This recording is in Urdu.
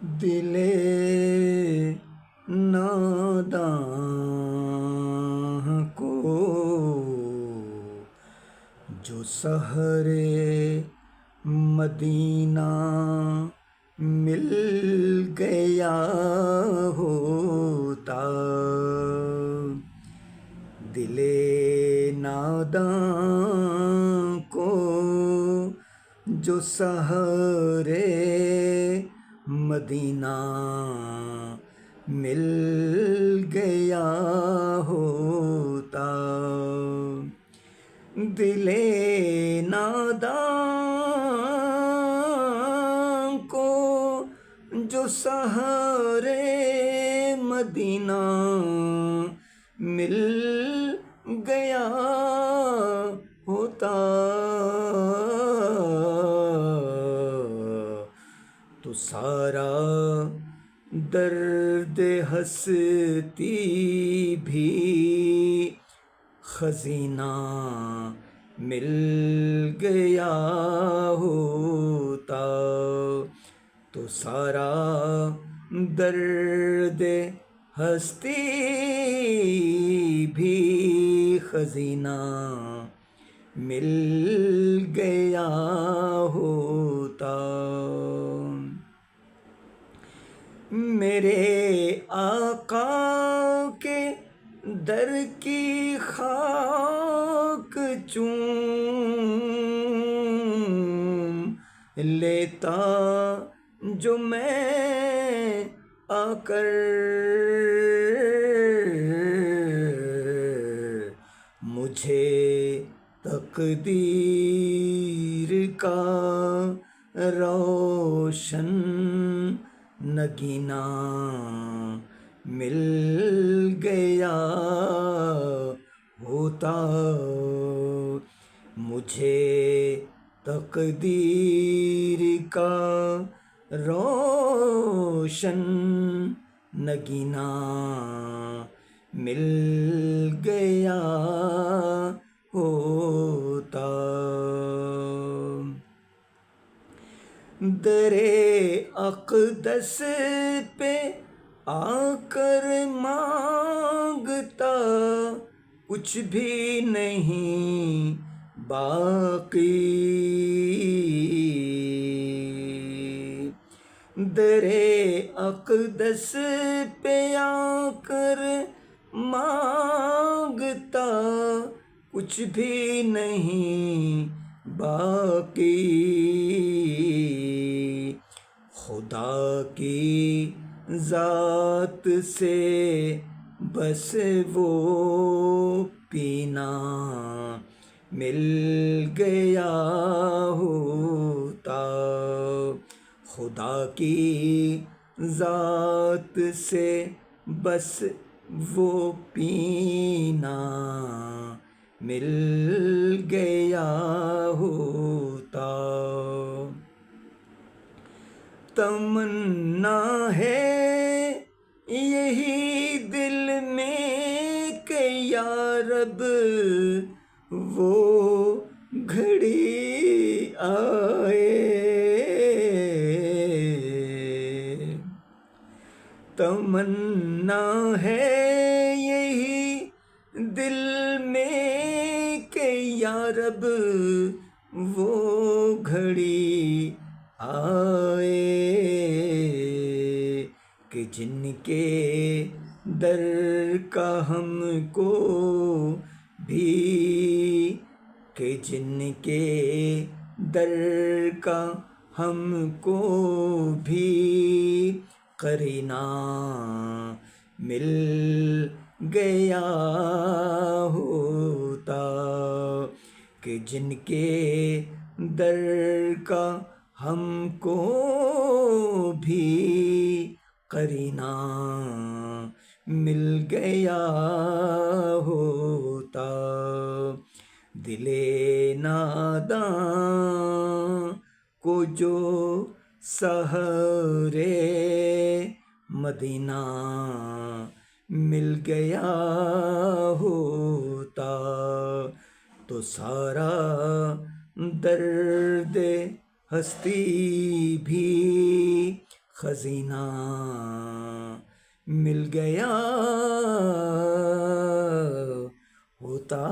دل ناداں کو جو سحر مدینہ مل گیا ہوتا، دل ناداں کو جو سحر مدینہ مل گیا ہوتا، دل ناداں کو جو سحر مدینہ مل گیا ہوتا، تو سارا درد ہستی بھی خزینہ مل گیا ہوتا، تو سارا درد ہستی بھی خزینہ مل گیا ہوتا۔ میرے آقا کے در کی خاک چوم لیتا جو میں آ کر، مجھے تقدیر کا روشن نگینہ مل گیا ہوتا، مجھے تقدیر کا روشن نگینہ مل گیا ہوتا۔ در اقدس پہ آ کر مانگتا کچھ بھی نہیں باقی، در اقدس پہ آ کر مانگتا کچھ بھی نہیں باقی، خدا کی ذات سے بس وہ پینا مل گیا ہوتا، خدا کی ذات سے بس وہ پینا مل گیا ہوتا۔ تمنا ہے یہی دل میں کہ یا رب وہ گھڑی آئے، تمنا ہے یہی دل میں کہ یا رب وہ گھڑی آئے، کہ جن کے در کا ہم کو بھی، کہ جن کے در کا ہم کو بھی قرینہ مل گیا ہوتا، کہ جن کے در کا ہم کو بھی قرینہ مل گیا ہوتا، دل ناداں کو جو سحر مدینہ مل گیا ہوتا، تو سارا درد ہستی بھی خزینہ مل گیا ہوتا